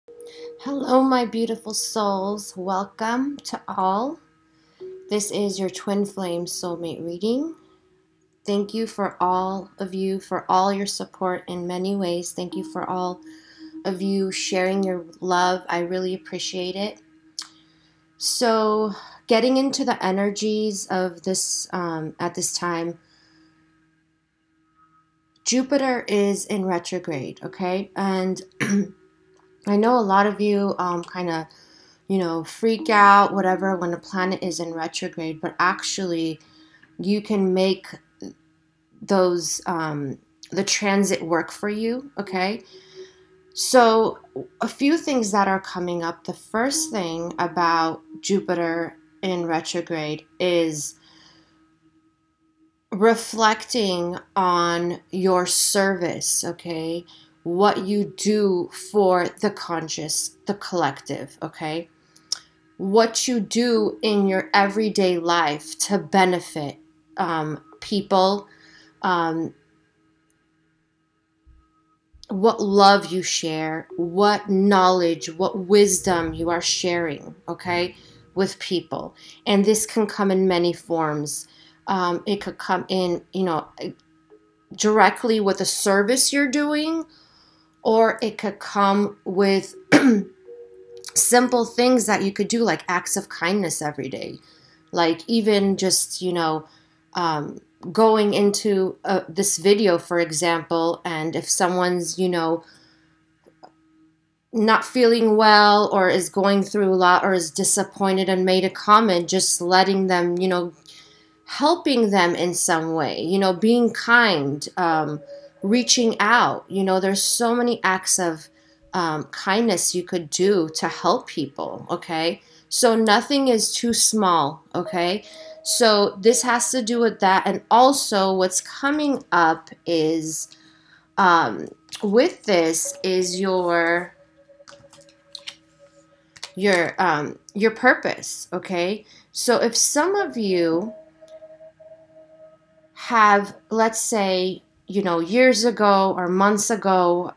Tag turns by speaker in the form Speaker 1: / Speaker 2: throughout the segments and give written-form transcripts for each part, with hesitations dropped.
Speaker 1: Hello, my beautiful souls. Welcome to all. This is your Twin Flame Soulmate reading. Thank you for all of you for all your support in many ways. Thank you for all of you sharing your love. I really appreciate it. So, getting into the energies of this at this time, Jupiter is in retrograde, okay? And I know a lot of you kind of freak out, whatever, when a planet is in retrograde, but actually you can make those, the transit work for you, okay? So a few things that are coming up. The first thing about Jupiter in retrograde is reflecting on your service, okay? What you do for the conscious, the collective, okay? What you do in your everyday life to benefit people, what love you share, what knowledge, what wisdom you are sharing, okay, with people. And this can come in many forms. It could come in, directly with a service you're doing, or it could come with simple things that you could do, like acts of kindness every day. Like even just, going into this video, for example, and if someone's, not feeling well or is going through a lot or is disappointed and made a comment, just letting them, helping them in some way, being kind, reaching out. There's so many acts of kindness you could do to help people, okay? So nothing is too small, okay? So this has to do with that. And also what's coming up is, with this is your purpose, okay? So if some of you have, let's say, years ago or months ago,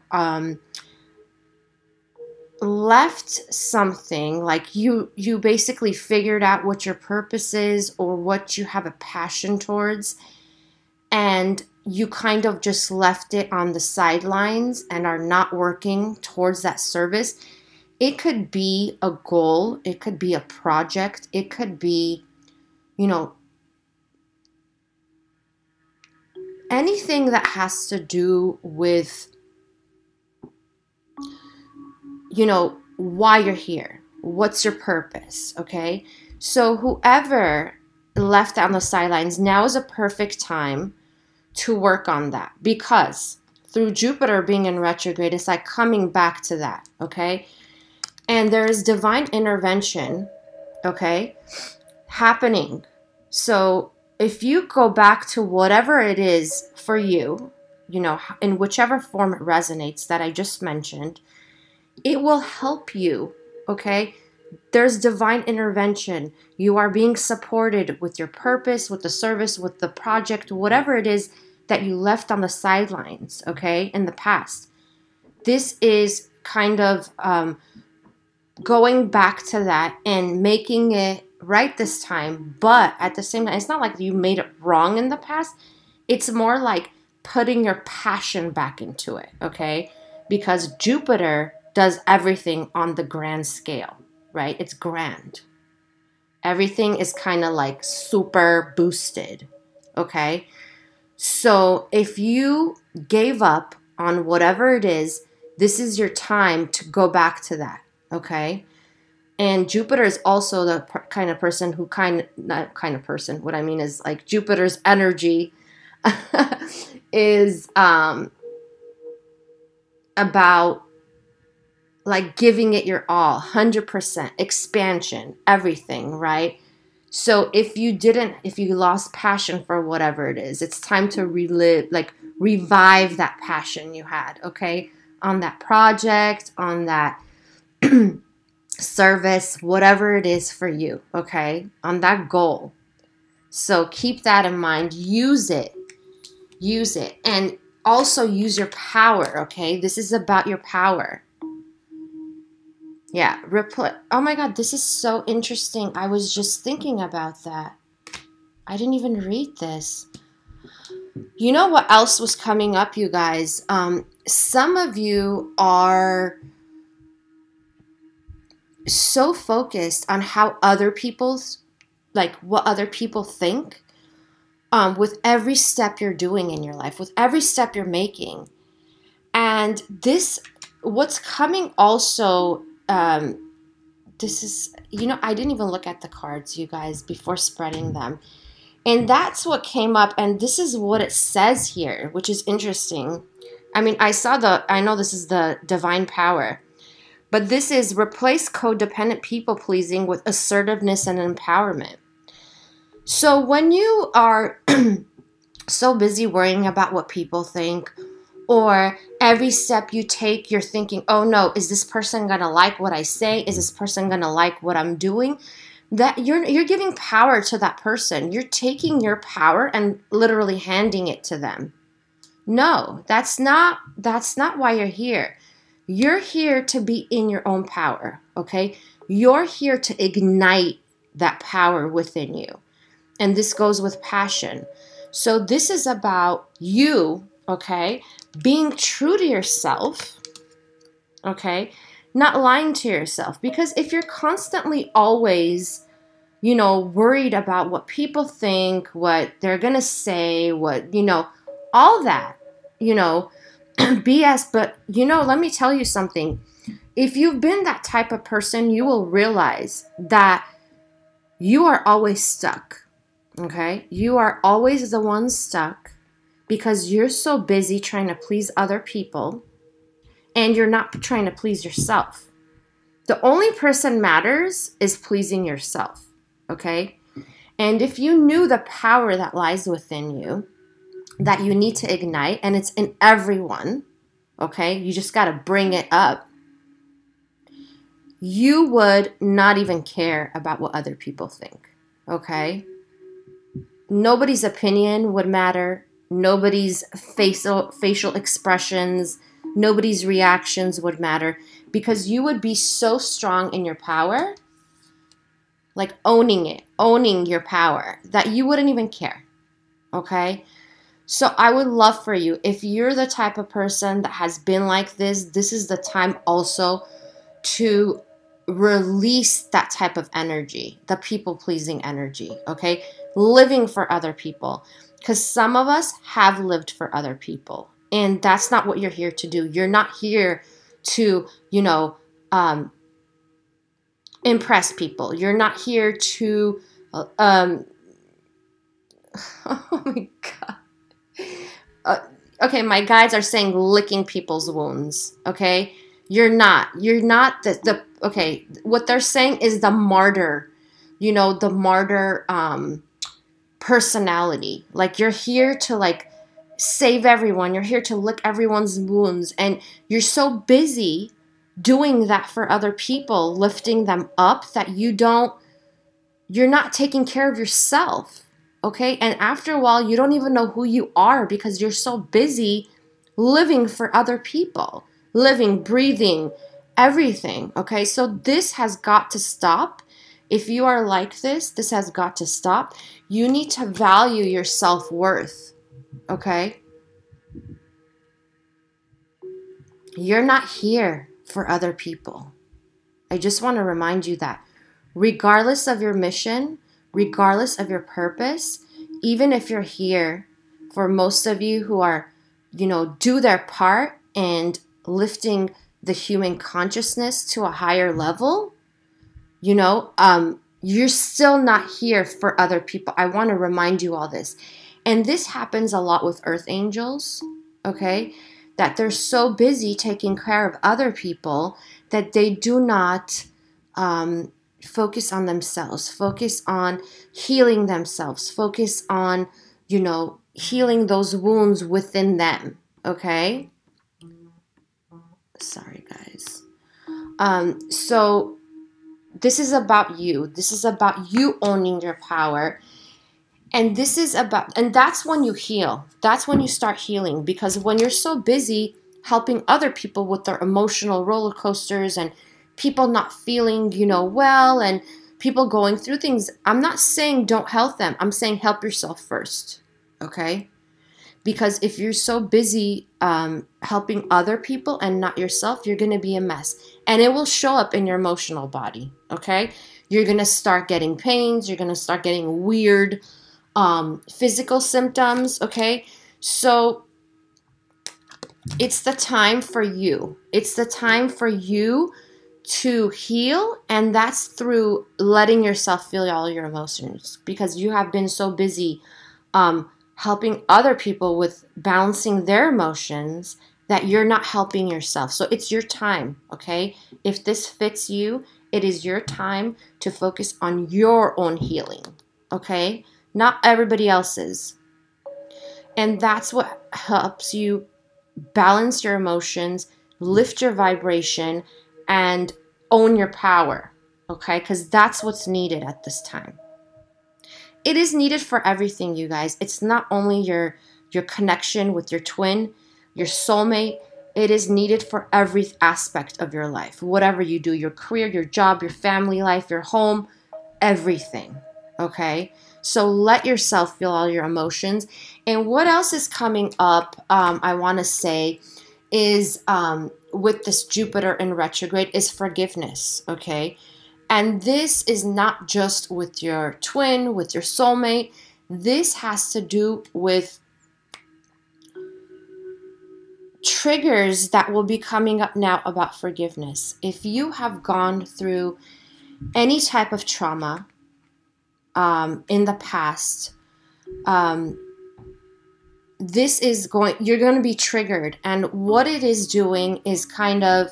Speaker 1: left something, like you basically figured out what your purpose is or what you have a passion towards, and you kind of just left it on the sidelines and are not working towards that service. It could be a goal, it could be a project, it could be, anything that has to do with, why you're here. What's your purpose, okay? So whoever left on the sidelines, now is a perfect time to work on that, because through Jupiter being in retrograde, it's like coming back to that, okay? And there is divine intervention, okay, happening. So if you go back to whatever it is for you, in whichever form it resonates that I just mentioned, it will help you, okay? There's divine intervention. You are being supported with your purpose, with the service, with the project, whatever it is that you left on the sidelines, okay, in the past. This is kind of going back to that and making it right this time, but at the same time, it's not like you made it wrong in the past. It's more like putting your passion back into it, okay? Because Jupiter does everything on the grand scale, right? It's grand. Everything is kind of like super boosted, okay? So if you gave up on whatever it is, this is your time to go back to that, okay? And Jupiter is also the kind of person who not kind of person, what I mean is like Jupiter's energy is about like giving it your all, 100%, expansion, everything, right? So if you lost passion for whatever it is, it's time to revive that passion you had, okay? On that project, on that service, whatever it is for you, okay? On that goal. So keep that in mind. Use it. And also use your power, okay? This is about your power. Yeah, oh my God, this is so interesting. I was just thinking about that. I didn't even read this. You know what else was coming up, you guys? Some of you are so focused on how other people's, like what other people think, with every step you're doing in your life, with every step you're making. And this, what's coming also, this is, you know, I didn't even look at the cards, you guys, before spreading them. And that's what came up. And this is what it says here, which is interesting. I mean, I know this is the divine power, but this is replace codependent people pleasing with assertiveness and empowerment. So when you are so busy worrying about what people think, or every step you take, you're thinking, oh no, is this person going to like what I say? Is this person going to like what I'm doing? That you're giving power to that person. You're taking your power and literally handing it to them. No, that's not why you're here. You're here to be in your own power, okay? You're here to ignite that power within you. And this goes with passion. So this is about you, okay, being true to yourself, okay, not lying to yourself. Because if you're constantly always, you know, worried about what people think, what they're going to say, what, you know, all that, you know, BS. But, you know, let me tell you something. If you've been that type of person, you will realize that you are always stuck. Okay, you are always the one stuck because you're so busy trying to please other people and you're not trying to please yourself. The only person matters is pleasing yourself. Okay, and if you knew the power that lies within you, that you need to ignite, and it's in everyone, okay, you just got to bring it up, you would not even care about what other people think. Okay. Nobody's opinion would matter. Nobody's facial expressions, nobody's reactions would matter, because you would be so strong in your power, like owning it, owning your power, that you wouldn't even care. Okay? So I would love for you, if you're the type of person that has been like this is the time also to release that type of energy, the people-pleasing energy, okay? Living for other people. Because some of us have lived for other people. And that's not what you're here to do. You're not here to, you know, impress people. You're not here to, oh my God. Okay, my guides are saying licking people's wounds, okay? You're not okay, what they're saying is the martyr, you know, the martyr personality. Like, you're here to, like, save everyone. You're here to lick everyone's wounds. And you're so busy doing that for other people, lifting them up, that you're not taking care of yourself, okay? And after a while, you don't even know who you are because you're so busy living for other people. Living, breathing, everything, okay? So this has got to stop. If you are like this has got to stop. You need to value your self-worth, okay? You're not here for other people. I just want to remind you that regardless of your mission, regardless of your purpose, even if you're here, for most of you who are, you know, do their part and lifting the human consciousness to a higher level, you know, you're still not here for other people. I want to remind you all this. And this happens a lot with earth angels, okay? That they're so busy taking care of other people that they do not focus on themselves, focus on healing themselves, focus on, you know, healing those wounds within them, okay? Sorry, guys. So this is about you. This is about you owning your power. And this is about, and that's when you heal. That's when you start healing. Because when you're so busy helping other people with their emotional roller coasters and people not feeling, well, and people going through things. I'm not saying don't help them. I'm saying help yourself first, okay? Because if you're so busy helping other people and not yourself, you're going to be a mess. And it will show up in your emotional body, okay? You're going to start getting pains. You're going to start getting weird physical symptoms, okay? So it's the time for you. It's the time for you to heal, and that's through letting yourself feel all your emotions, because you have been so busy helping other people with balancing their emotions that you're not helping yourself. So it's your time, okay? If this fits you, it is your time to focus on your own healing, okay? Not everybody else's. And that's what helps you balance your emotions, lift your vibration, and own your power, okay? Because that's what's needed at this time. It is needed for everything, you guys. It's not only your connection with your twin, your soulmate. It is needed for every aspect of your life. Whatever you do, your career, your job, your family life, your home, everything, okay? So let yourself feel all your emotions. And what else is coming up, I want to say, is with this Jupiter in retrograde is forgiveness, okay? And this is not just with your twin, with your soulmate. This has to do with triggers that will be coming up now about forgiveness. If you have gone through any type of trauma in the past, you're going to be triggered. And what it is doing is kind of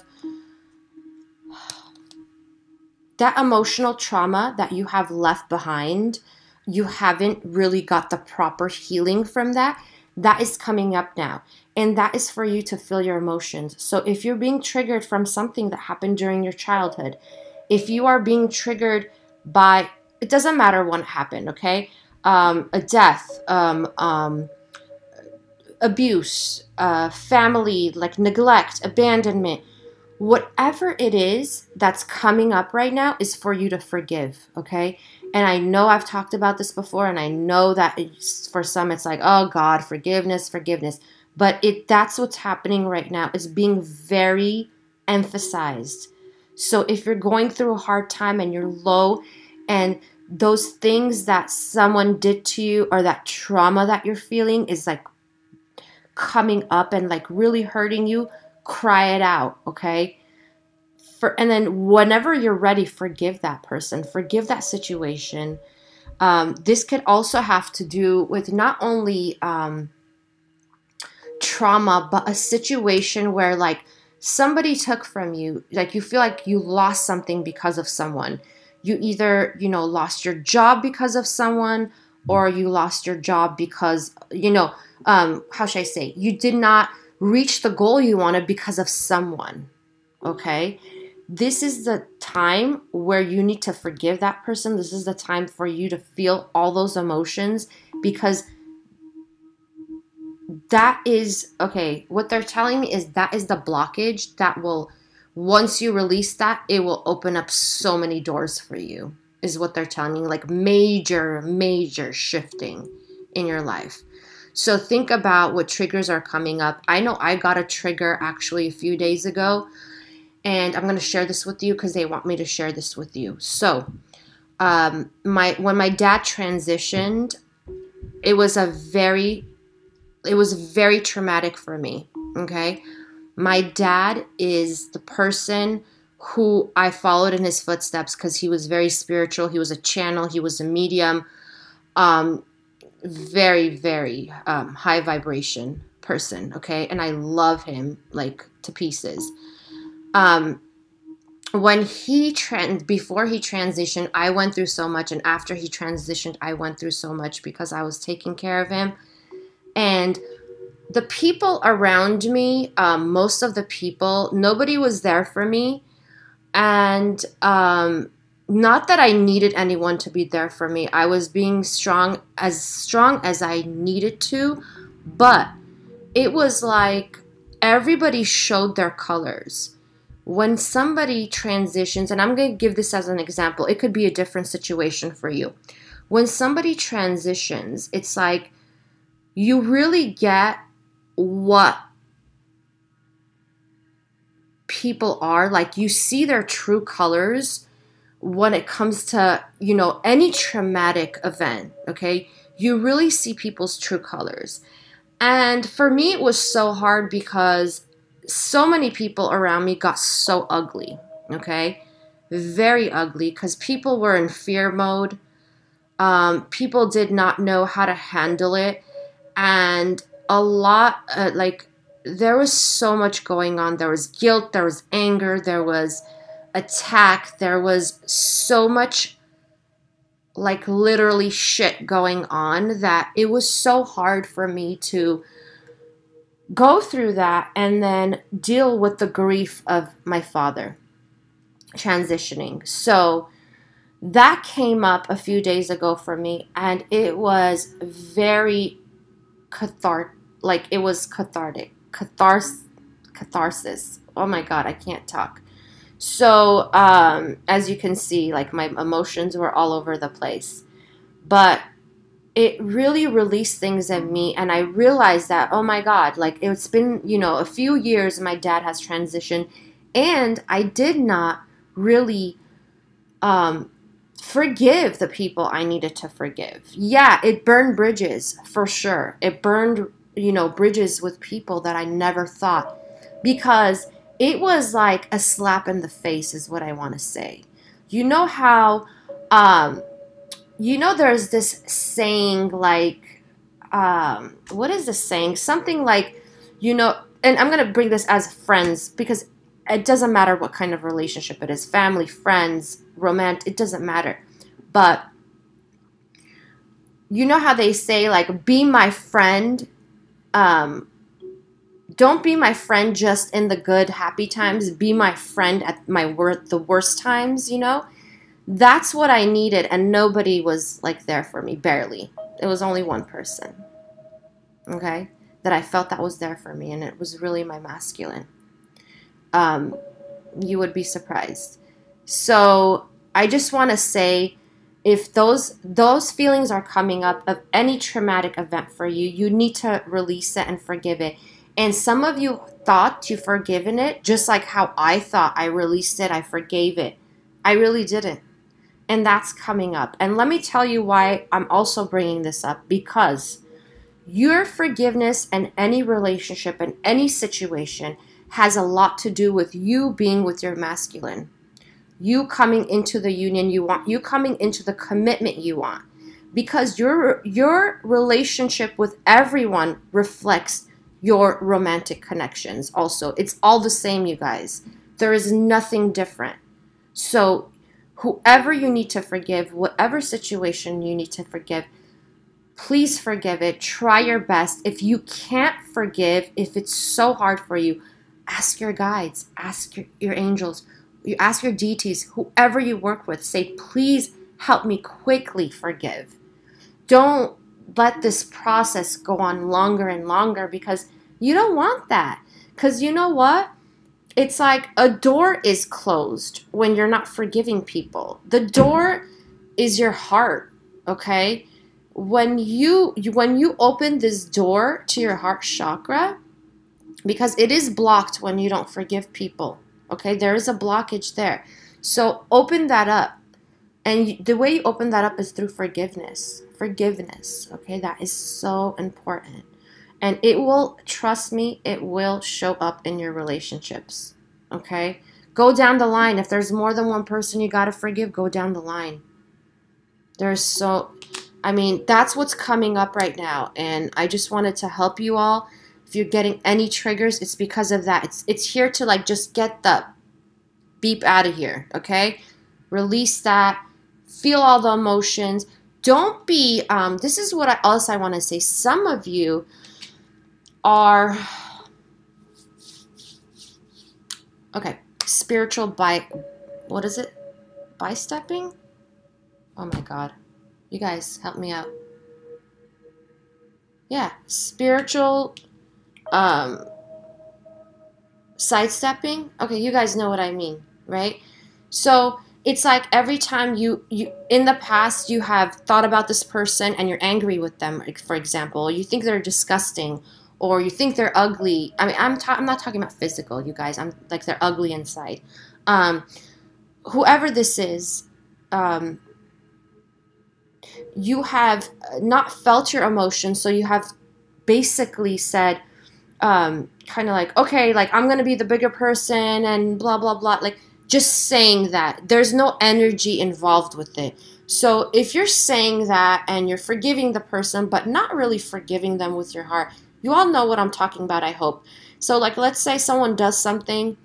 Speaker 1: that emotional trauma that you have left behind. You haven't really got the proper healing from that. That is coming up now. And that is for you to feel your emotions. So if you're being triggered from something that happened during your childhood, if you are being triggered by, it doesn't matter when it happened, okay? A death, abuse, family, like neglect, abandonment, whatever it is that's coming up right now is for you to forgive, okay? And I know I've talked about this before, and I know that for some it's like, oh God, forgiveness. But that's what's happening right now. It's being very emphasized. So if you're going through a hard time and you're low, and those things that someone did to you or that trauma that you're feeling is like coming up and like really hurting you, cry it out, okay? And then whenever you're ready, forgive that person, forgive that situation. This could also have to do with not only trauma, but a situation where like somebody took from you, like you feel like you lost something because of someone. You either, lost your job because of someone, or you lost your job because, how should I say, you did not reach the goal you wanted because of someone, okay? This is the time where you need to forgive that person. This is the time for you to feel all those emotions, because that is, okay, what they're telling me is that is the blockage that will, once you release that, it will open up so many doors for you, is what they're telling me, like major shifting in your life. So think about what triggers are coming up. I know I got a trigger actually a few days ago, and I'm going to share this with you because they want me to share this with you. So when my dad transitioned, it was very traumatic for me, okay? My dad is the person who I followed in his footsteps because he was very spiritual. He was a channel. He was a medium. Very high vibration person, okay? And I love him like to pieces. Before he transitioned, I went through so much, and after he transitioned, I went through so much because I was taking care of him. And the people around me, most of the people, nobody was there for me. And not that I needed anyone to be there for me. I was being strong as I needed to, but it was like everybody showed their colors. when somebody transitions, and I'm going to give this as an example, it could be a different situation for you. When somebody transitions, it's like you really get what people are. Like, you see their true colors when it comes to, you know, any traumatic event, okay? You really see people's true colors. And for me, it was so hard because so many people around me got so ugly, okay? Very ugly, because people were in fear mode. People did not know how to handle it. And a lot, like, there was so much going on. There was guilt, there was anger, there was attack, there was so much, like, literally shit going on that it was so hard for me to go through that and then deal with the grief of my father transitioning. So that came up a few days ago for me, and it was very catharsis. Oh my God, I can't talk. So, as you can see, like, my emotions were all over the place, but it really released things in me, and I realized that, oh my God, like, it's been, you know, a few years my dad has transitioned, and I did not really forgive the people I needed to forgive. Yeah, it burned bridges, for sure. It burned, you know, bridges with people that I never thought, because it was like a slap in the face is what I want to say. You know how, you know, there's this saying, like, what is the saying? Something like, you know, and I'm going to bring this as friends, because it doesn't matter what kind of relationship it is, family, friends, romantic, it doesn't matter. But you know how they say, like, be my friend. Don't be my friend just in the good, happy times. Be my friend at the worst times, you know? That's what I needed, and nobody was, like, there for me, barely. It was only one person, okay, that I felt that was there for me, and it was really my masculine. You would be surprised. So I just want to say, if those feelings are coming up of any traumatic event for you, you need to release it and forgive it. And some of you thought you've forgiven it, just like how I thought I released it, I forgave it. I really didn't. And that's coming up. And let me tell you why I'm also bringing this up, because your forgiveness in any relationship, in any situation, has a lot to do with you being with your masculine. You coming into the union you want. You coming into the commitment you want. Because your relationship with everyone reflects your romantic connections also. It's all the same, you guys. There is nothing different. So whoever you need to forgive, whatever situation you need to forgive, please forgive it. Try your best. If you can't forgive, if it's so hard for you, ask your guides, ask your angels, you ask your deities, whoever you work with, say, please help me quickly forgive. Don't let this process go on longer and longer, because you don't want that. Because you know what? It's like a door is closed when you're not forgiving people. The door is your heart, okay? When you open this door to your heart chakra, because it is blocked when you don't forgive people, okay? There is a blockage there. So open that up. And the way you open that up is through forgiveness. Forgiveness, okay? That is so important. And it will, trust me, it will show up in your relationships, okay? Go down the line. If there's more than one person you got to forgive, go down the line. I mean, that's what's coming up right now. And I just wanted to help you all. If you're getting any triggers, it's because of that. It's here to, like, just get the beep out of here, okay? Release that. Feel all the emotions. Don't be, this is what else I want to say. Some of you are, okay, spiritual what is it? By-stepping? Oh my God. You guys, help me out. Yeah, spiritual, Sidestepping? Okay, you guys know what I mean, right? So it's like every time you in the past you have thought about this person and you're angry with them, like, for example, you think they're disgusting or you think they're ugly. I mean, I'm not talking about physical, you guys. I'm like they're ugly inside. Um, whoever this is, um, you have not felt your emotions, so you have basically said, kind of like, okay, like I'm gonna be the bigger person and blah blah blah, like just saying that. There's no energy involved with it. So if you're saying that and you're forgiving the person but not really forgiving them with your heart, you all know what I'm talking about, I hope. So like, let's say someone does something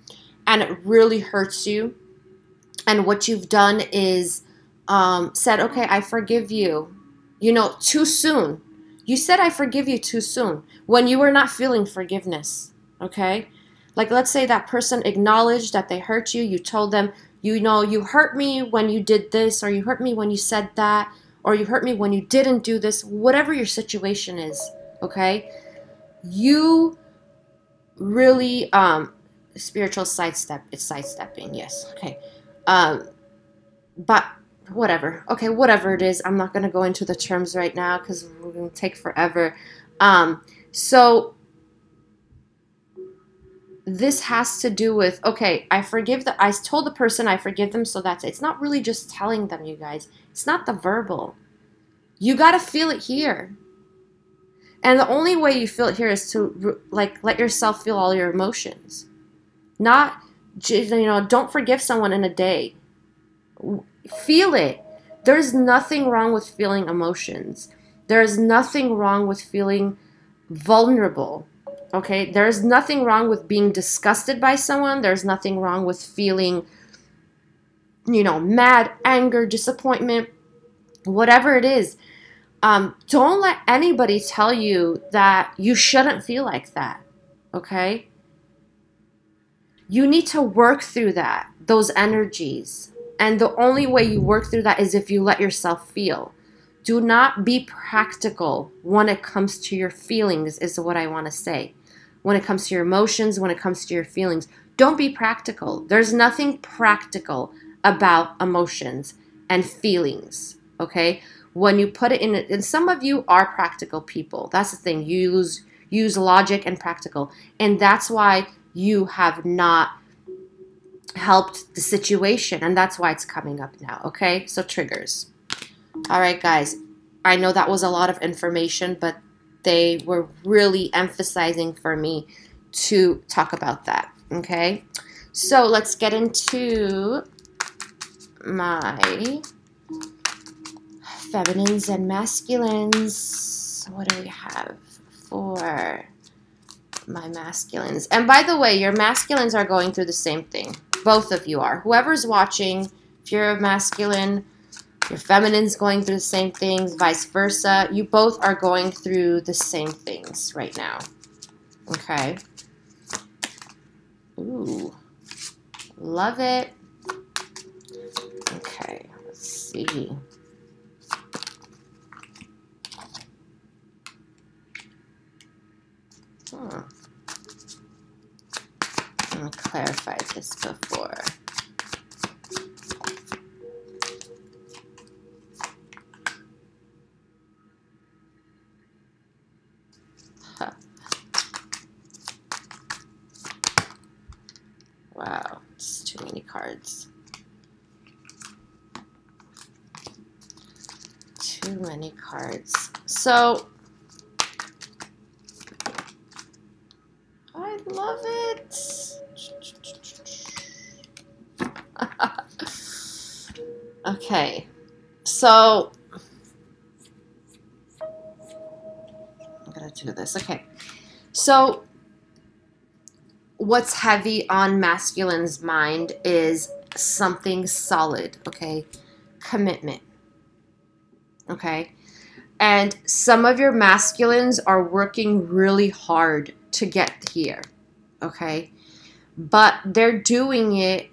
Speaker 1: and it really hurts you, and what you've done is said, okay, I forgive you, too soon. You said I forgive you too soon when you were not feeling forgiveness, okay? Like, let's say that person acknowledged that they hurt you. You told them, you hurt me when you did this, or you hurt me when you said that, or you hurt me when you didn't do this, whatever your situation is, okay? You really, spiritual sidestep, it's sidestepping, yes, okay. But whatever. Okay, whatever it is. I'm not going to go into the terms right now because we're going to take forever. So this has to do with, okay, I told the person I forgive them, so that's it. It's not really just telling them, you guys. It's not the verbal. You got to feel it here. And the only way you feel it here is to, like, let yourself feel all your emotions. Not, don't forgive someone in a day. Feel it. There's nothing wrong with feeling emotions. There's nothing wrong with feeling vulnerable. Okay? There's nothing wrong with being disgusted by someone. There's nothing wrong with feeling, mad, anger, disappointment, whatever it is. Don't let anybody tell you that you shouldn't feel like that. Okay? You need to work through those energies. And the only way you work through that is if you let yourself feel. Do not be practical when it comes to your feelings, is what I want to say. When it comes to your emotions, when it comes to your feelings, don't be practical. There's nothing practical about emotions and feelings, okay? When you put it in, and some of you are practical people. That's the thing. You use logic and practical. And that's why you have not helped the situation, and that's why it's coming up now, okay? So triggers. All right, guys, I know that was a lot of information, but they were really emphasizing for me to talk about that, okay? So let's get into my feminines and masculines. What do we have for my masculines? And by the way, your masculines are going through the same thing. Both of you are. Whoever's watching, if you're a masculine, your feminine's going through the same things, vice versa. You both are going through the same things right now. Okay. Ooh. Love it. Okay. Let's see. Huh. I'm going to clarify this before. Huh. Wow, it's too many cards. Too many cards. So, I love it. Okay, so I'm gonna do this. Okay, so what's heavy on masculine's mind is something solid, okay? Commitment, okay? And some of your masculines are working really hard to get here, okay? But they're doing it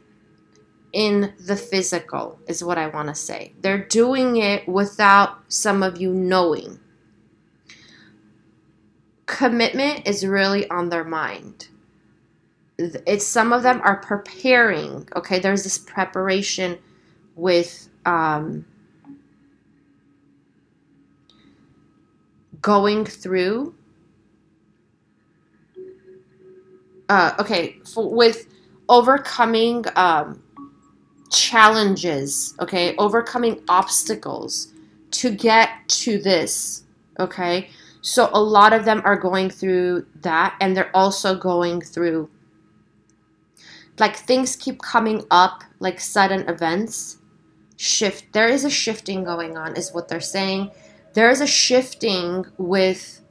Speaker 1: in the physical, is what I want to say. They're doing it without some of you knowing. Commitment is really on their mind. it's some of them are preparing. Okay, there's this preparation with going through. Okay, with overcoming challenges. Okay, overcoming obstacles to get to this. Okay, so a lot of them are going through that, and they're also going through, like, things keep coming up, like sudden events shift. There is a shifting going on, is what they're saying. There is a shifting with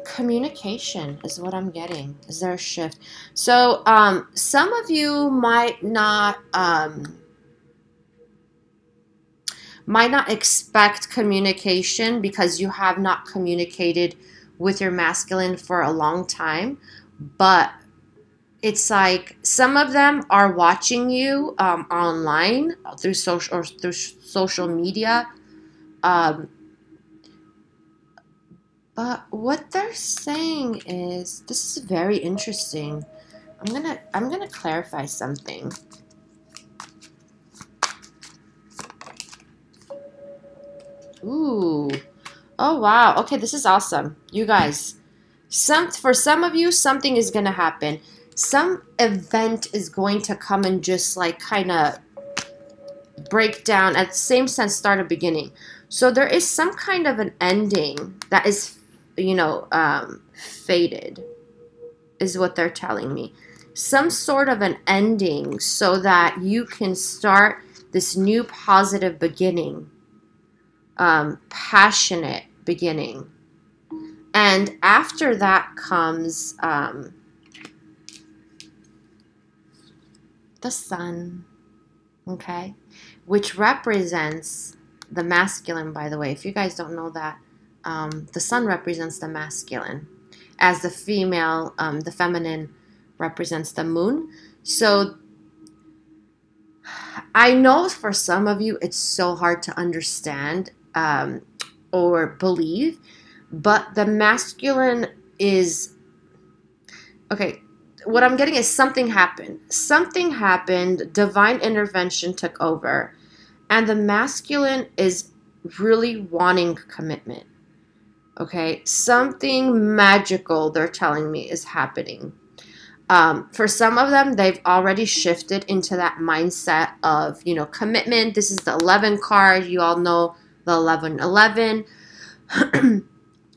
Speaker 1: communication, is what I'm getting. Is there a shift? So some of you might not expect communication because you have not communicated with your masculine for a long time, but it's like some of them are watching you online through social media, but what they're saying is, this is very interesting. I'm gonna clarify something. Ooh. Oh wow. Okay, this is awesome. You guys, for some of you, something is gonna happen. Some event is going to come and just like kind of break down at the same sense, start a beginning. So there is some kind of an ending that is, you know, fated, is what they're telling me. Some sort of an ending so that you can start this new positive beginning, passionate beginning. And after that comes the sun, okay, which represents the masculine, by the way. If you guys don't know that, the sun represents the masculine, as the female, the feminine represents the moon. So I know for some of you it's so hard to understand or believe, but the masculine is, okay, what I'm getting is something happened. Something happened, divine intervention took over, and the masculine is really wanting commitment. Okay, something magical, they're telling me, is happening. For some of them, they've already shifted into that mindset of, you know, commitment. This is the 11 card. You all know the 1111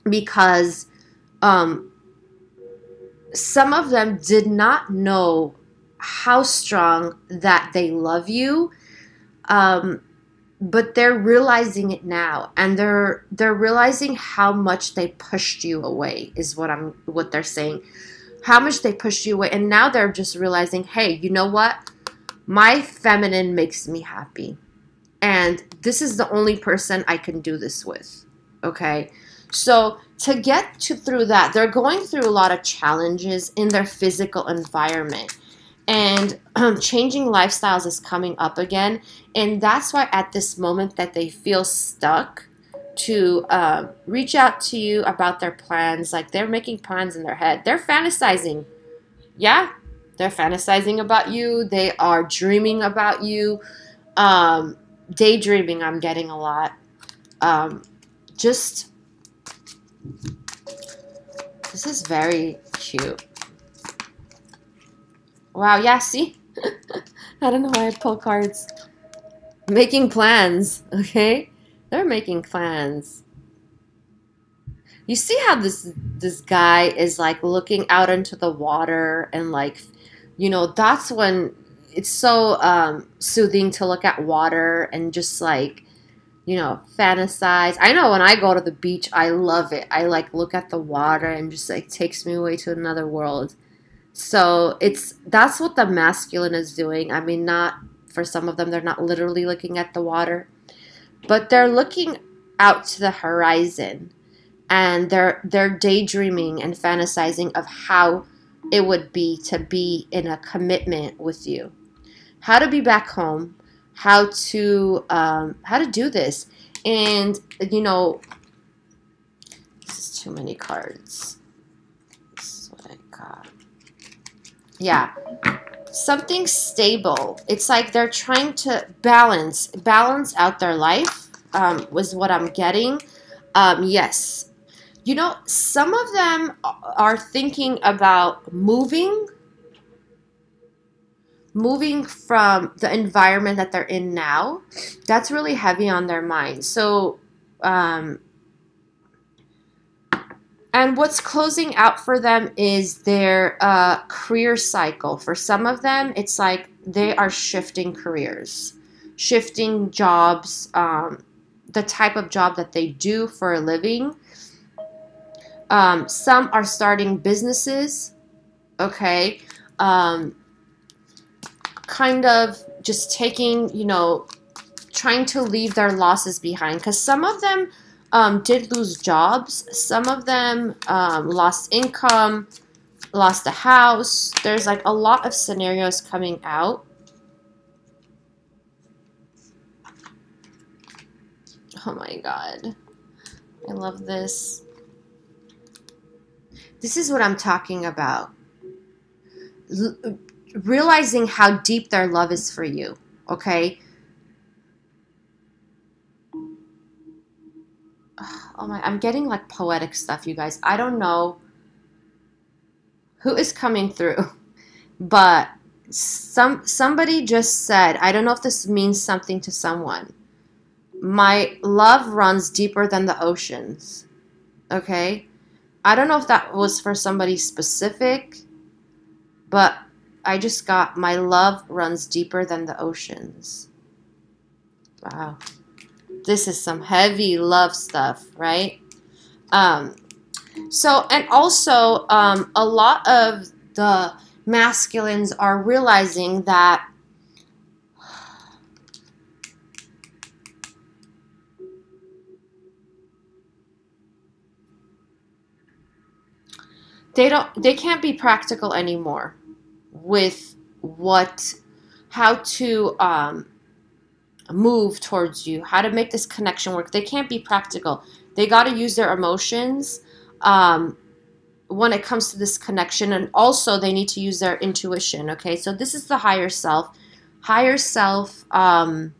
Speaker 1: because some of them did not know how strong that they love you, but they're realizing it now, and they're realizing how much they pushed you away, is what they're saying. How much they pushed you away, and now they're just realizing, hey, you know what? My feminine makes me happy, and this is the only person I can do this with. Okay, so to get through that, they're going through a lot of challenges in their physical environment, and changing lifestyles is coming up again, and that's why at this moment that they feel stuck to reach out to you about their plans. Like, they're making plans in their head. They're fantasizing. Yeah, they're fantasizing about you. They are dreaming about you. Daydreaming, I'm getting a lot. This is very cute. Wow, yeah, see? I don't know why I pull cards. Making plans, okay? They're making plans. You see how this guy is like looking out into the water, and like, you know, that's when it's so soothing to look at water and just like, you know, fantasize. I know when I go to the beach, I love it. I like look at the water and just like takes me away to another world. So that's what the masculine is doing. I mean, not for some of them, they're not literally looking at the water, but they're looking out to the horizon, and they're daydreaming and fantasizing of how it would be to be in a commitment with you, how to be back home, how to do this. And you know, this is too many cards. This is God. Yeah. Something stable. It's like they're trying to balance out their life, was what I'm getting. Yes. You know, some of them are thinking about moving from the environment that they're in now. That's really heavy on their mind. So, and what's closing out for them is their career cycle. For some of them, it's like they are shifting careers, shifting jobs, the type of job that they do for a living. Some are starting businesses, okay? Kind of just taking, you know, trying to leave their losses behind. Because some of them did lose jobs. Some of them lost income, lost a house. There's like a lot of scenarios coming out. Oh my God. I love this. This is what I'm talking about. Realizing how deep their love is for you, okay? Oh my, I'm getting like poetic stuff, you guys. I don't know who is coming through, but somebody just said, I don't know if this means something to someone. My love runs deeper than the oceans, okay? I don't know if that was for somebody specific, but I just got, my love runs deeper than the oceans. Wow. This is some heavy love stuff, right? So, and also, a lot of the masculines are realizing that they can't be practical anymore with how to move towards you, how to make this connection work. They can't be practical. They got to use their emotions when it comes to this connection, and also they need to use their intuition, okay? So this is the higher self. Higher self, for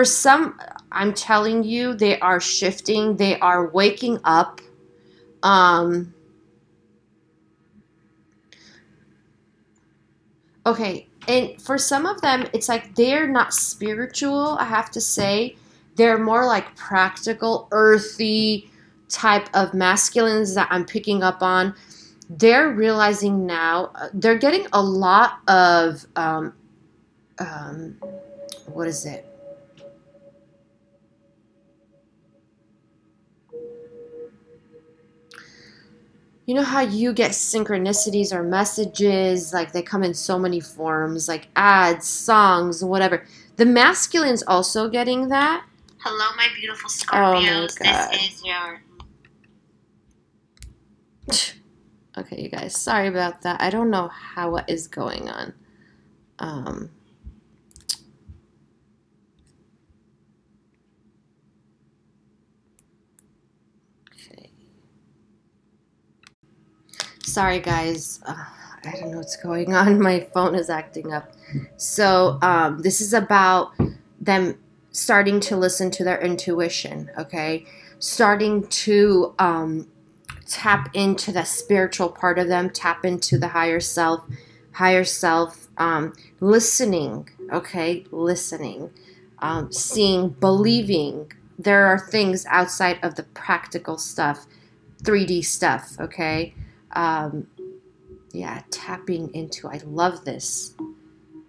Speaker 1: some, I'm telling you, they are shifting. They are waking up. Okay, and for some of them, it's like they're not spiritual, I have to say. They're more like practical, earthy type of masculines that I'm picking up on. They're realizing now, they're getting a lot of, what is it? You know how you get synchronicities or messages, like they come in so many forms, like ads, songs, whatever. The masculine's also getting that.
Speaker 2: Hello, my beautiful Scorpios.
Speaker 1: Oh my God.
Speaker 2: This is your...
Speaker 1: Okay, you guys, sorry about that. I don't know what is going on. Okay. Sorry, guys. I don't know what's going on. My phone is acting up. So this is about them starting to listen to their intuition, okay? Starting to tap into the spiritual part of them, tap into the higher self, listening, okay? Listening, seeing, believing. There are things outside of the practical stuff, 3D stuff, okay? Yeah, tapping into, I love this.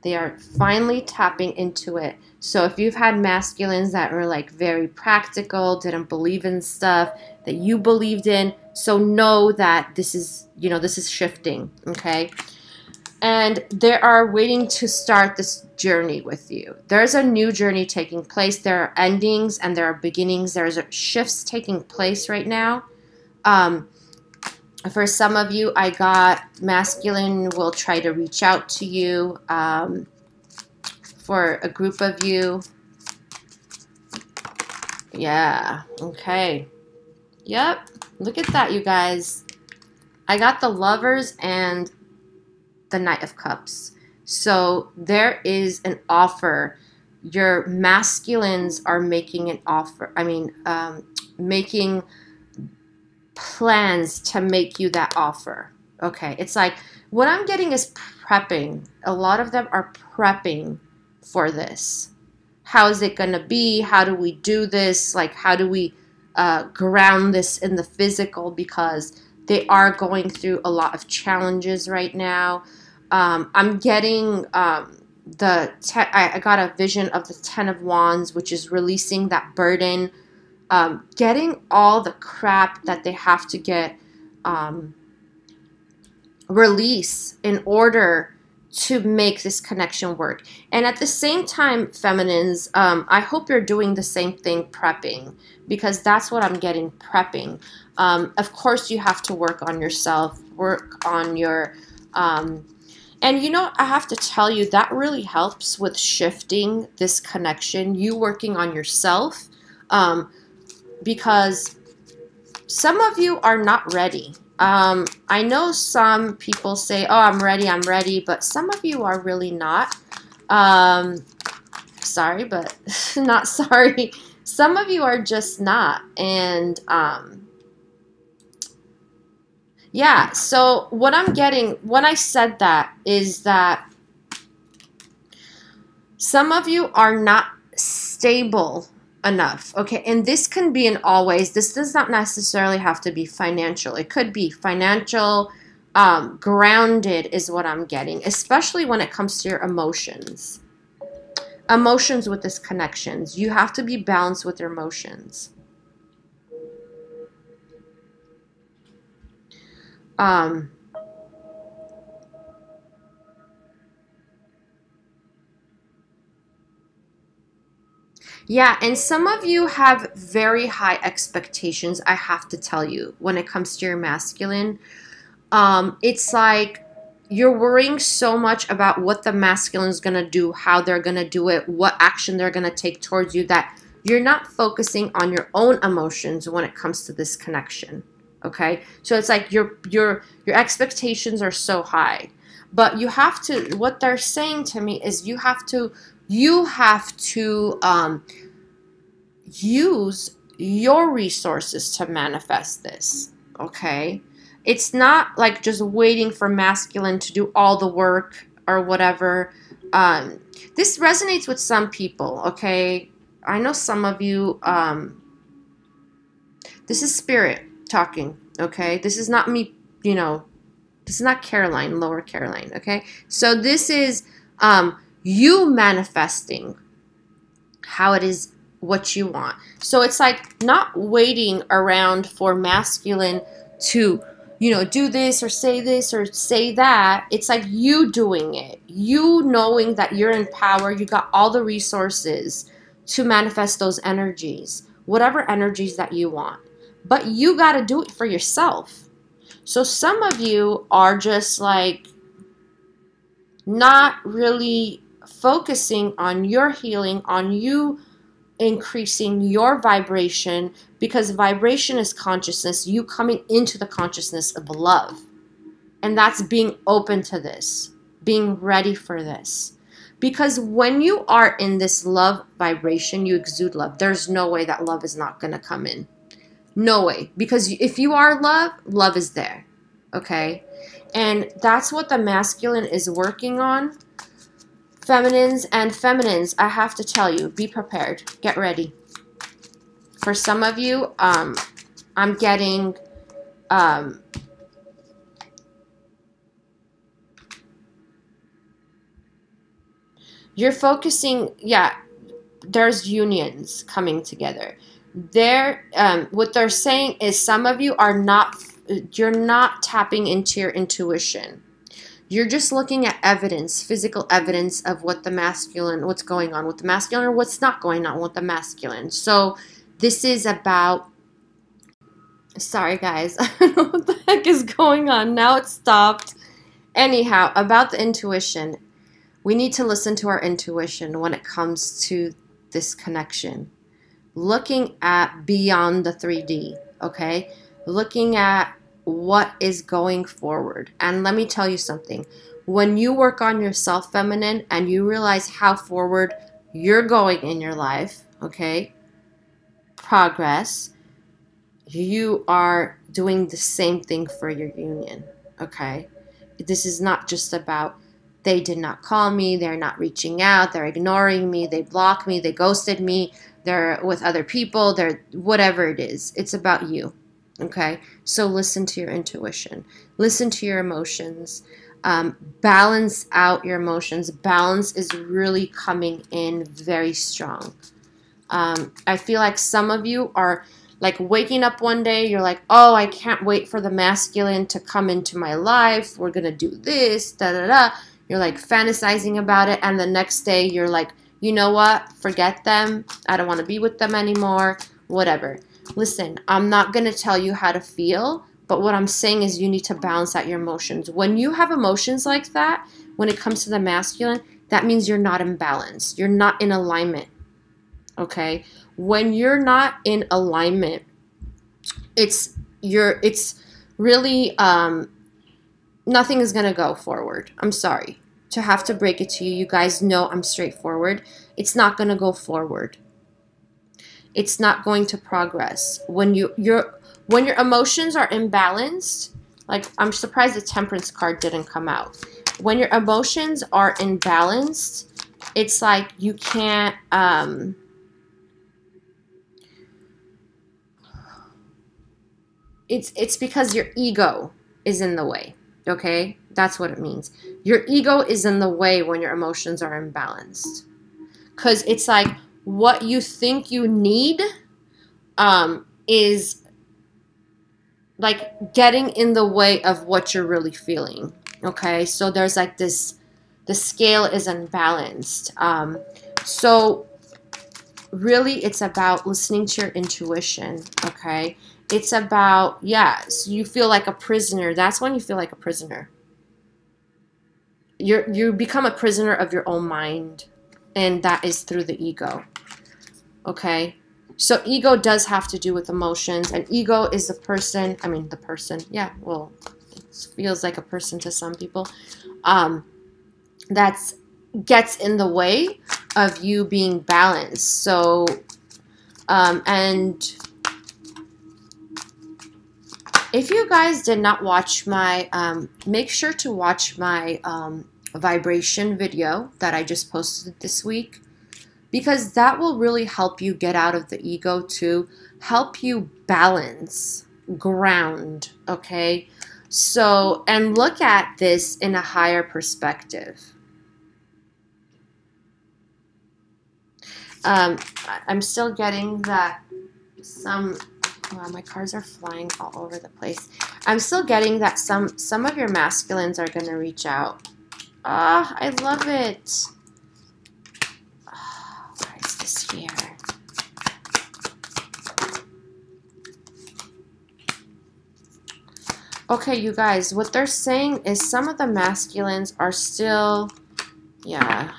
Speaker 1: They are finally tapping into it. So if you've had masculines that were like very practical, didn't believe in stuff that you believed in, so know that this is, you know, this is shifting, okay? And they are waiting to start this journey with you. There's a new journey taking place. There are endings and there are beginnings. There's shifts taking place right now. For some of you, I got masculine will try to reach out to you. For a group of you. Yeah, okay. Yep, look at that, you guys. I got the Lovers and the Knight of Cups. So there is an offer. Your masculines are making an offer. Making plans to make you that offer. Okay. It's like what I'm getting is prepping. A lot of them are prepping for this. How is it going to be? How do we do this? Like, how do we ground this in the physical? Because they are going through a lot of challenges right now. I'm getting I got a vision of the Ten of Wands, which is releasing that burden, getting all the crap that they have to get release in order to make this connection work. And at the same time, feminines, I hope you're doing the same thing, prepping, because that's what I'm getting, prepping. Of course, you have to work on yourself, work on your... and you know, I have to tell you, that really helps with shifting this connection, you working on yourself, because some of you are not ready. I know some people say, oh, I'm ready, but some of you are really not. Sorry, but not sorry. Some of you are just not. And, yeah, so what I'm getting when I said that is that some of you are not stable enough, okay? And this can be in all ways. This does not necessarily have to be financial. It could be financial, grounded is what I'm getting, especially when it comes to your emotions. Emotions with this connections. You have to be balanced with your emotions. Yeah, and some of you have very high expectations, I have to tell you, when it comes to your masculine. It's like you're worrying so much about what the masculine is going to do, how they're going to do it, what action they're going to take towards you, that you're not focusing on your own emotions when it comes to this connection. Okay? So it's like your expectations are so high. But you have to, what they're saying to me is you have to use your resources to manifest this, okay? It's not like just waiting for masculine to do all the work or whatever. This resonates with some people, okay? I know some of you, this is spirit talking, okay? This is not me, you know, this is not Caroline, lower Caroline, okay? So this is you manifesting how it is, what you want. So it's like not waiting around for masculine to, you know, do this or say that. It's like you doing it. You knowing that you're in power. You got all the resources to manifest those energies, whatever energies that you want. But you got to do it for yourself. So some of you are just like not really focusing on your healing, on you increasing your vibration, because vibration is consciousness, you coming into the consciousness of love. And that's being open to this, being ready for this. Because when you are in this love vibration, you exude love. There's no way that love is not going to come in. No way. Because if you are love, love is there. Okay? And that's what the masculine is working on. Feminines and feminines, I have to tell you, be prepared. Get ready. For some of you, I'm getting you're focusing, yeah, there's unions coming together. What they're saying is some of you are not, you're not tapping into your intuition. You're just looking at evidence, physical evidence of what the masculine, what's going on with the masculine or what's not going on with the masculine. So this is about, sorry guys, I don't know what the heck is going on. Now it stopped. Anyhow, about the intuition. We need to listen to our intuition when it comes to this connection. Looking at beyond the 3D, okay? Looking at what is going forward. And let me tell you something. When you work on yourself, feminine, and you realize how forward you're going in your life, okay, progress, you are doing the same thing for your union, okay? This is not just about they did not call me, they're not reaching out, they're ignoring me, they blocked me, they ghosted me, they're with other people, they're whatever it is. It's about you, okay? So listen to your intuition. Listen to your emotions. Balance out your emotions. Balance is really coming in very strong. I feel like some of you are like waking up one day, you're like, oh, I can't wait for the masculine to come into my life. We're going to do this, da da da. You're like fantasizing about it. And the next day you're like, you know what? Forget them. I don't want to be with them anymore. Whatever. Listen, I'm not going to tell you how to feel. But what I'm saying is you need to balance out your emotions. When you have emotions like that, when it comes to the masculine, that means you're not in balance. You're not in alignment. Okay? When you're not in alignment, it's really nothing is going to go forward. I'm sorry to have to break it to you. You guys know I'm straightforward. It's not going to go forward. It's not going to progress. When your emotions are imbalanced, like I'm surprised the Temperance card didn't come out. When your emotions are imbalanced, it's like you can't it's because your ego is in the way, okay? That's what it means. Your ego is in the way when your emotions are imbalanced. Because it's like what you think you need is like getting in the way of what you're really feeling, okay? So there's like this, the scale is unbalanced. So really it's about listening to your intuition, okay? It's about, yes, you feel like a prisoner. That's when you feel like a prisoner. You become a prisoner of your own mind, and that is through the ego, okay? So ego does have to do with emotions, and ego is the person, yeah, well, it feels like a person to some people, that gets in the way of you being balanced. So, and if you guys did not watch my, make sure to watch my vibration video that I just posted this week, because that will really help you get out of the ego to help you balance, ground, okay? So, and look at this in a higher perspective. I'm still getting that some... Wow, my cards are flying all over the place. I'm still getting that some of your masculines are going to reach out. Ah, I love it. Oh, why is this here? Okay, you guys, what they're saying is some of the masculines are still, yeah.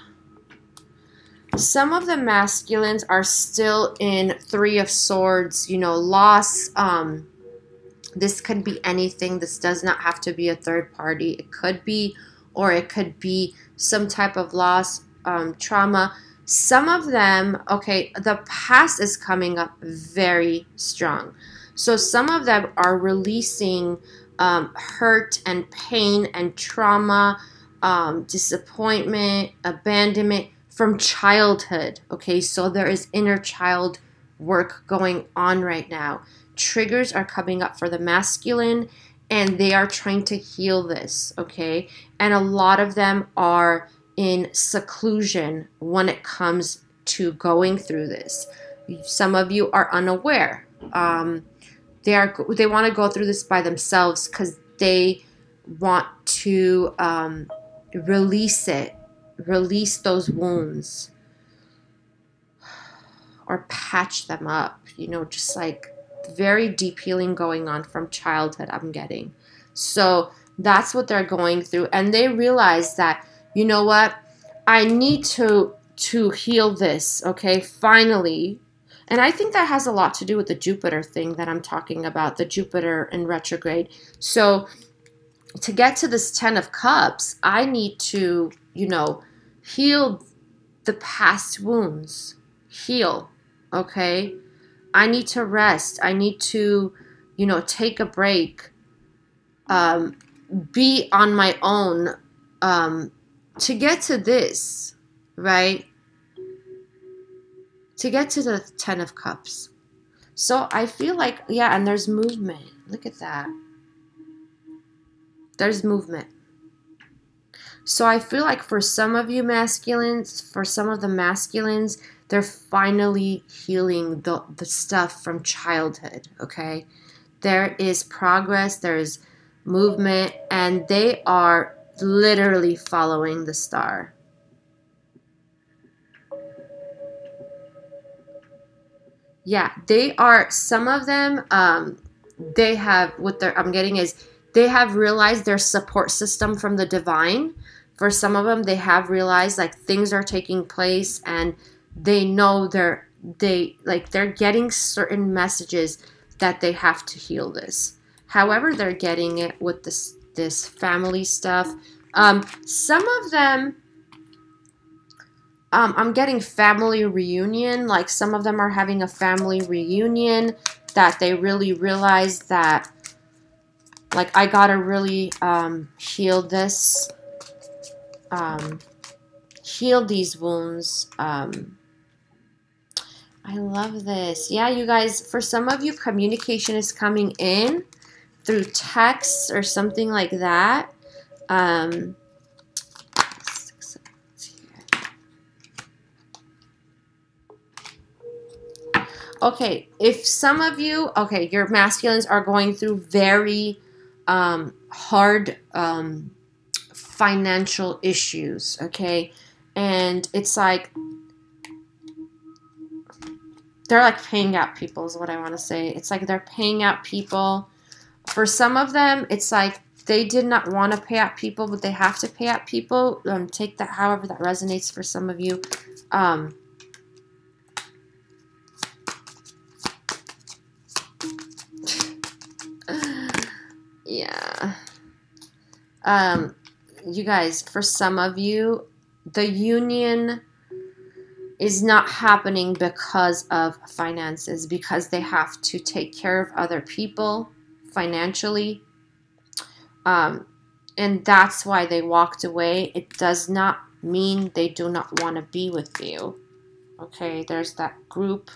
Speaker 1: Some of the masculines are still in Three of Swords, you know, loss. This could be anything. This does not have to be a third party. It could be, or it could be some type of loss, trauma. Some of them, okay, the past is coming up very strong. So some of them are releasing hurt and pain and trauma, disappointment, abandonment, from childhood, okay? So there is inner child work going on right now. Triggers are coming up for the masculine, and they are trying to heal this, okay? And a lot of them are in seclusion when it comes to going through this. Some of you are unaware. They want to go through this by themselves because they want to release it. Release those wounds or patch them up, you know, just like very deep healing going on from childhood, I'm getting. So that's what they're going through, and they realize that, you know what, I need to heal this, okay, finally. And I think that has a lot to do with the Jupiter thing that I'm talking about, the Jupiter in retrograde. So to get to this 10 of Cups, I need to, you know, heal the past wounds. Heal, okay? I need to rest. I need to, you know, take a break. Be on my own to get to this, right? To get to the 10 of Cups. So I feel like, yeah, and there's movement. Look at that. There's movement. So I feel like for some of you masculines, for some of the masculines, they're finally healing the stuff from childhood, okay? There is progress, there's movement, and they are literally following the star. Yeah, they are, some of them, they have, what I'm getting is, they have realized their support system from the divine. For some of them, they have realized like things are taking place and they know they're getting certain messages that they have to heal this. However, they're getting it with this family stuff. Some of them, I'm getting family reunion. Like some of them are having a family reunion that they really realize that, like, I gotta really heal this, heal these wounds. I love this. Yeah, you guys, for some of you, communication is coming in through text or something like that. Okay, if some of you, okay, your masculines are going through very hard financial issues, okay? And it's like, they're like paying out people is what I want to say. It's like they're paying out people. For some of them, it's like they did not want to pay out people, but they have to pay out people. Take that however that resonates for some of you. Yeah. You guys, for some of you, the union is not happening because of finances, because they have to take care of other people financially. And that's why they walked away. It does not mean they do not want to be with you. Okay, there's that group.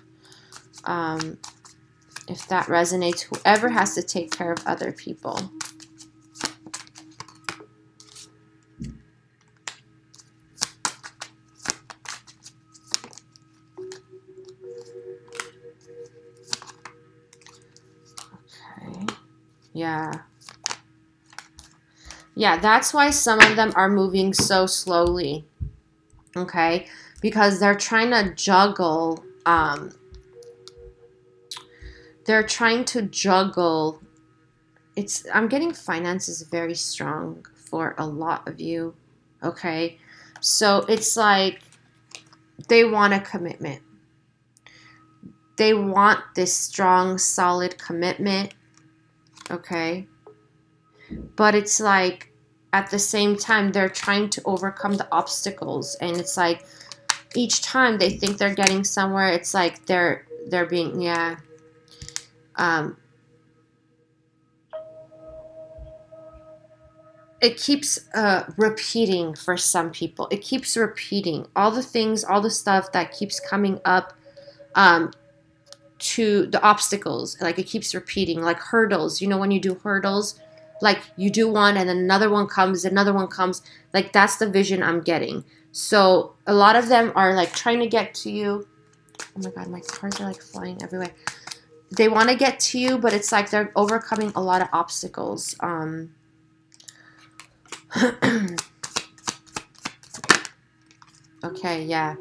Speaker 1: If that resonates, whoever has to take care of other people. Okay. Yeah. Yeah, that's why some of them are moving so slowly. Okay? Because they're trying to juggle, I'm getting finances very strong for a lot of you. Okay? So it's like they want a commitment. They want this strong, solid commitment. Okay? But it's like, at the same time, they're trying to overcome the obstacles. And it's like, each time they think they're getting somewhere, it's like they're being, yeah. It keeps repeating for some people. It keeps repeating. All the things, all the stuff that keeps coming up to the obstacles. Like, it keeps repeating. Like hurdles. You know when you do hurdles? Like, you do one and then another one comes, another one comes. Like, that's the vision I'm getting. So, a lot of them are, like, trying to get to you. Oh my god, my cards are, like, flying everywhere. They want to get to you, but it's like they're overcoming a lot of obstacles. Okay, yeah.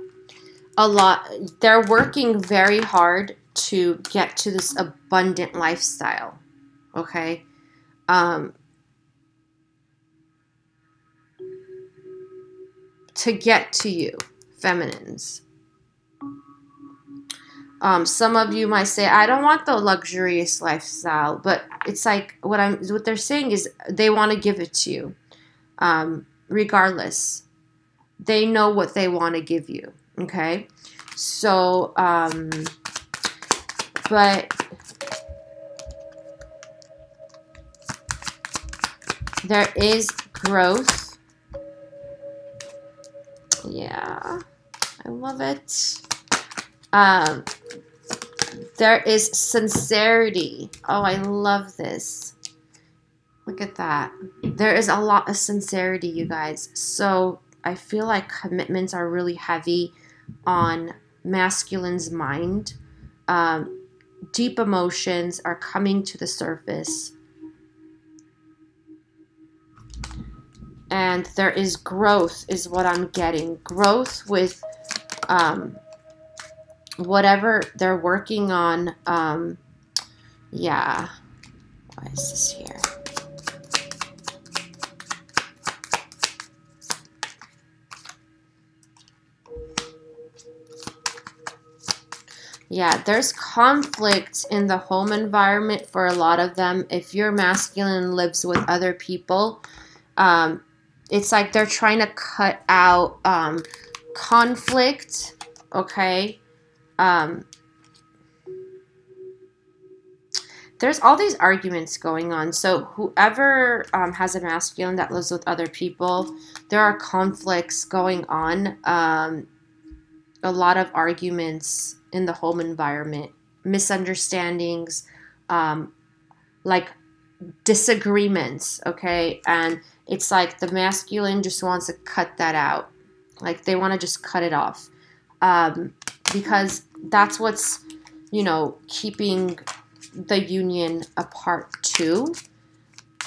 Speaker 1: A lot. They're working very hard to get to this abundant lifestyle. Okay? To get to you, feminines. Some of you might say, I don't want the luxurious lifestyle, but it's like what they're saying is they want to give it to you. Regardless, they know what they want to give you. Okay, so but there is growth. Yeah, I love it. There is sincerity. Oh, I love this. Look at that. There is a lot of sincerity, you guys. So I feel like commitments are really heavy on masculine's mind. Deep emotions are coming to the surface. And there is growth is what I'm getting. Growth with whatever they're working on. Yeah. Why is this here? Yeah, there's conflict in the home environment for a lot of them. If your masculine lives with other people, it's like they're trying to cut out conflict, okay? There's all these arguments going on. So whoever has a masculine that lives with other people, there are conflicts going on. A lot of arguments in the home environment, misunderstandings, like disagreements, okay? And it's like the masculine just wants to cut that out. Like they want to just cut it off. Because that's what's, keeping the union apart too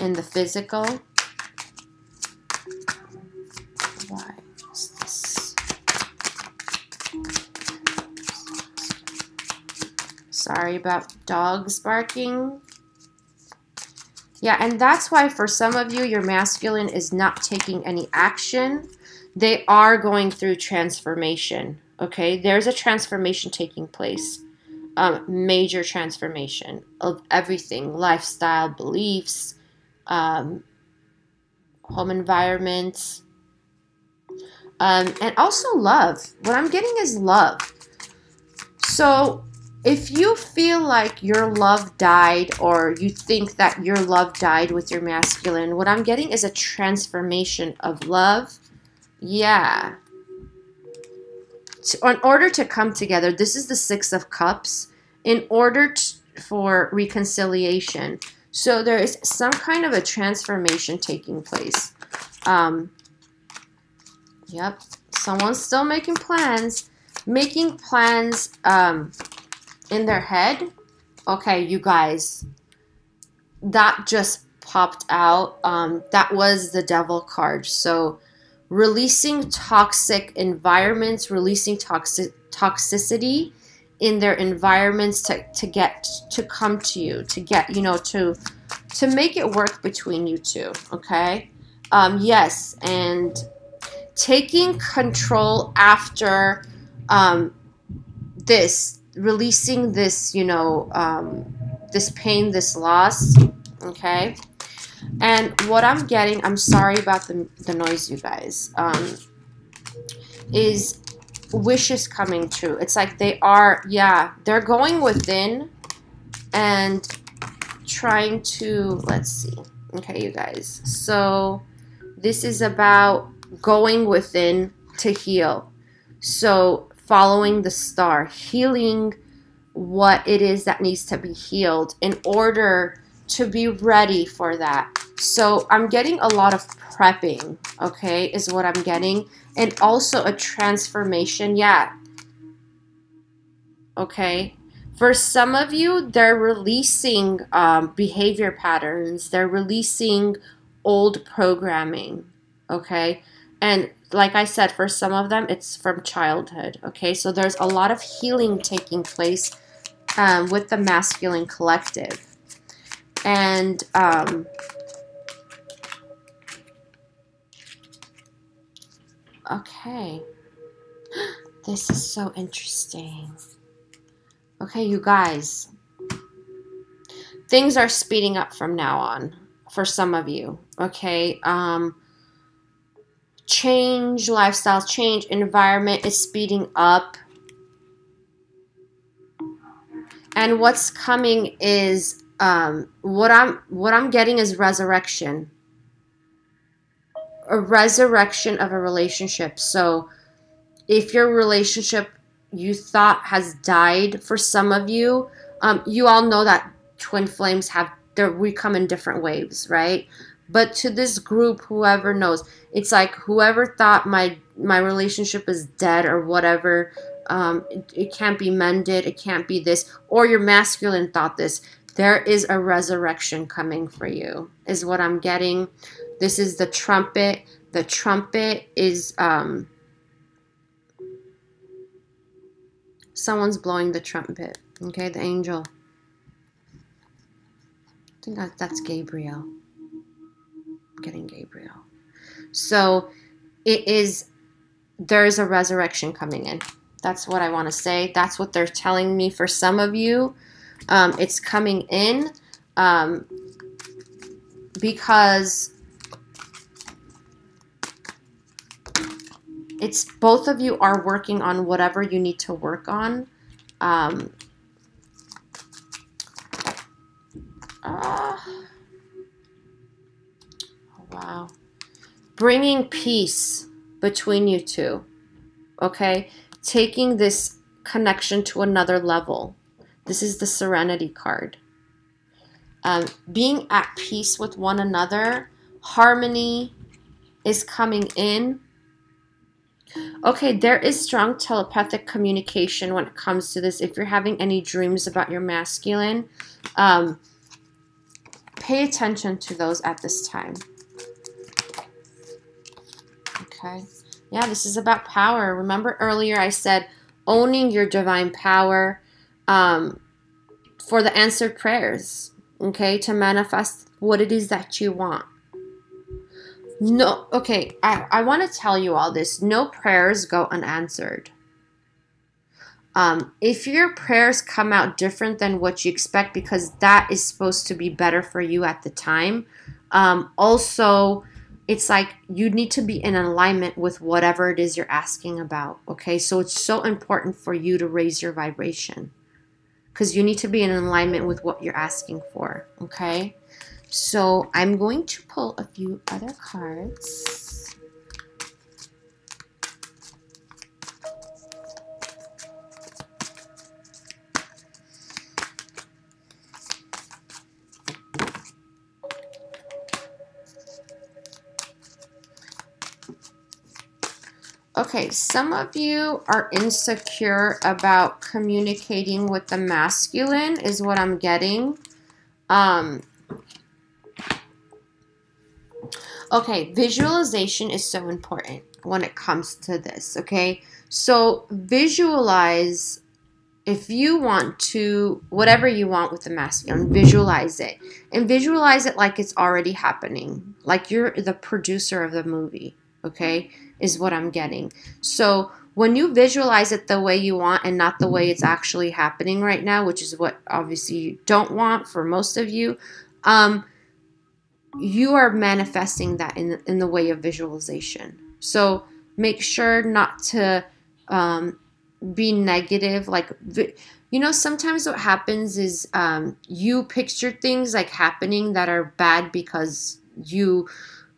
Speaker 1: in the physical. Why is this? Sorry about dogs barking. Yeah, and that's why for some of you, your masculine is not taking any action. They are going through transformation, okay? There's a transformation taking place. Major transformation of everything, lifestyle, beliefs, home environment, and also love. What I'm getting is love. So if you feel like your love died or you think that your love died with your masculine, what I'm getting is a transformation of love. Yeah. In order to come together, this is the Six of Cups, in order for reconciliation. So there is some kind of a transformation taking place. Yep, someone's still making plans. Making plans in their head. Okay, you guys, that just popped out. That was the Devil card. So releasing toxic environments, releasing toxicity in their environments to come to you, to get, to make it work between you two, okay? Yes, and taking control after this, releasing this, this pain, this loss, okay? And what I'm getting, I'm sorry about the noise, you guys, is wishes coming true. It's like they're going within and trying to, let's see. Okay, you guys. So this is about going within to heal. So following the star, healing what it is that needs to be healed in order to be ready for that. So I'm getting a lot of prepping, okay, is what I'm getting. And also a transformation, yeah. Okay. For some of you, they're releasing behavior patterns. They're releasing old programming, okay? And like I said, for some of them, it's from childhood, okay? So there's a lot of healing taking place with the masculine collective. And okay, this is so interesting. Okay, you guys. Things are speeding up from now on for some of you. Okay. Change, lifestyle change, environment is speeding up. And what's coming is what I'm getting is resurrection. A resurrection of a relationship. So if your relationship you thought has died for some of you, you all know that twin flames we come in different waves, right? But to this group, whoever knows, it's like whoever thought my relationship is dead or whatever, it can't be mended, it can't be this, or your masculine thought this. There is a resurrection coming for you, is what I'm getting. This is the trumpet. The trumpet is someone's blowing the trumpet. Okay, the angel. I think that's Gabriel. I'm getting Gabriel. So there's a resurrection coming in. That's what I want to say. That's what they're telling me for some of you. It's coming in because it's both of you are working on whatever you need to work on. Oh, wow. Bringing peace between you two. Okay? Taking this connection to another level. This is the Serenity card. Being at peace with one another. Harmony is coming in. Okay, there is strong telepathic communication when it comes to this. If you're having any dreams about your masculine, pay attention to those at this time. Okay. Yeah, this is about power. Remember earlier I said owning your divine power for the answered prayers. Okay, to manifest what it is that you want. No, okay, I want to tell you all this. No prayers go unanswered. If your prayers come out different than what you expect, because that is supposed to be better for you at the time, also, it's like you need to be in alignment with whatever it is you're asking about, okay? So it's so important for you to raise your vibration because you need to be in alignment with what you're asking for, okay? So I'm going to pull a few other cards. Okay, some of you are insecure about communicating with the masculine is what I'm getting. Okay, visualization is so important when it comes to this, okay? So visualize, if you want to, whatever you want with the masculine, visualize it. And visualize it like it's already happening. Like you're the producer of the movie, okay? Is what I'm getting. So when you visualize it the way you want and not the way it's actually happening right now, which is what obviously you don't want for most of you, you are manifesting that in the way of visualization. So make sure not to be negative. Like, you know, sometimes what happens is you picture things like happening that are bad because you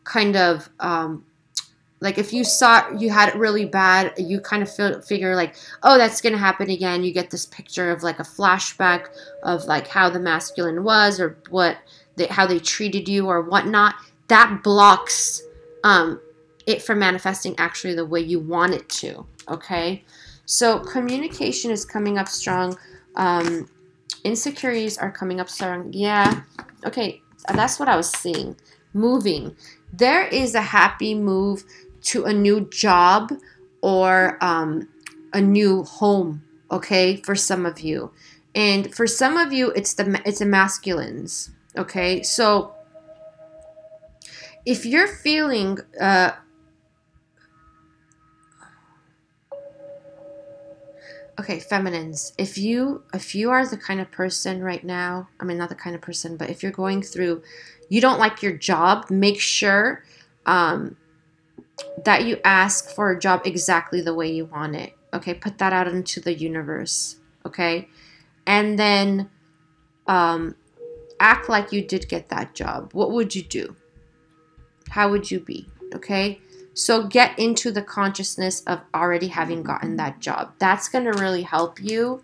Speaker 1: kind of like if you saw you had it really bad, you kind of figure like, oh, that's going to happen again. You get this picture of like a flashback of like how the masculine was or how they treated you or whatnot. That blocks it from manifesting actually the way you want it to, okay? So communication is coming up strong. Insecurities are coming up strong. Yeah, okay, that's what I was seeing. Moving. There is a happy move to a new job or a new home, okay, for some of you. And for some of you, it's the masculines, okay? So if you're feeling Okay, feminines, if you are the kind of person right now, I mean, not the kind of person, but if you're going through, you don't like your job, make sure that you ask for a job exactly the way you want it. Okay, put that out into the universe. Okay, and then act like you did get that job. What would you do? How would you be? Okay, so get into the consciousness of already having gotten that job. That's going to really help you.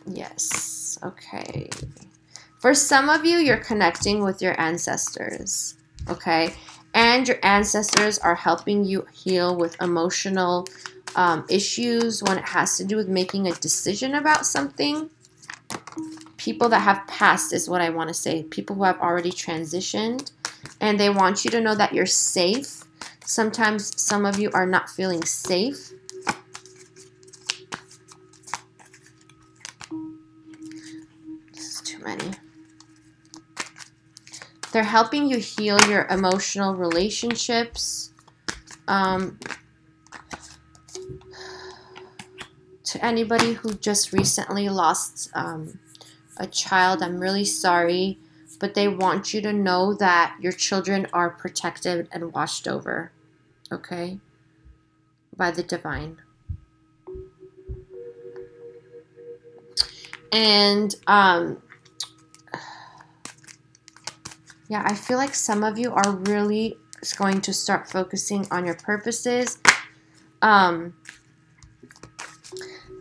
Speaker 1: Yes. Okay. For some of you, you're connecting with your ancestors. Okay, and your ancestors are helping you heal with emotional issues when it has to do with making a decision about something. People that have passed is what I want to say. People who have already transitioned, and they want you to know that you're safe. Sometimes some of you are not feeling safe. This is too many. They're helping you heal your emotional relationships. To anybody who just recently lost a child, I'm really sorry, but they want you to know that your children are protected and watched over, okay, by the divine. And yeah, I feel like some of you are really going to start focusing on your purposes.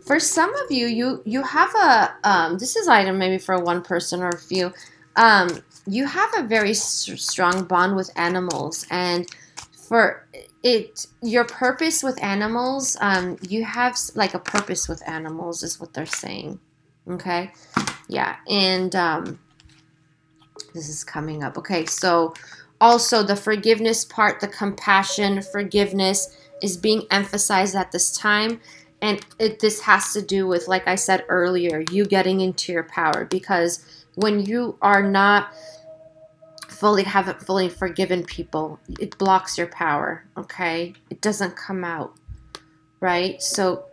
Speaker 1: For some of you, you have a, this is item maybe for one person or a few, you have a very strong bond with animals, and for it, your purpose with animals, you have like a purpose with animals is what they're saying, okay? Yeah, and this is coming up. Okay, so also the forgiveness part, the compassion, forgiveness is being emphasized at this time. And this has to do with, like I said earlier, you getting into your power. Because when you are not haven't fully forgiven people, it blocks your power, okay? It doesn't come out, right? So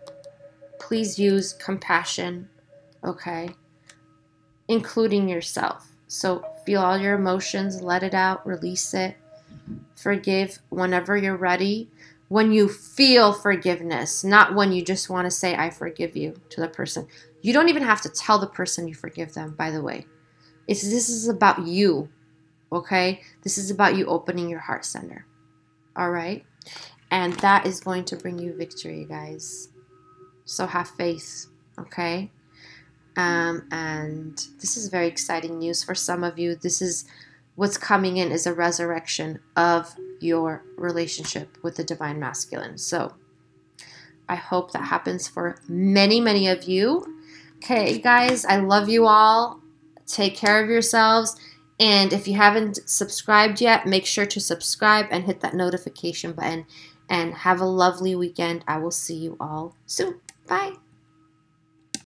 Speaker 1: please use compassion, okay? Including yourself. So feel all your emotions, let it out, release it. Forgive whenever you're ready. When you feel forgiveness, not when you just want to say, I forgive you to the person. You don't even have to tell the person you forgive them, by the way. This is about you, okay? This is about you opening your heart center, all right? And that is going to bring you victory, guys. So have faith, okay? And this is very exciting news for some of you. This is what's coming in is a resurrection of your relationship with the divine masculine. So I hope that happens for many, many of you. Okay, guys, I love you all. Take care of yourselves. And if you haven't subscribed yet, make sure to subscribe and hit that notification button. And have a lovely weekend. I will see you all soon. Bye.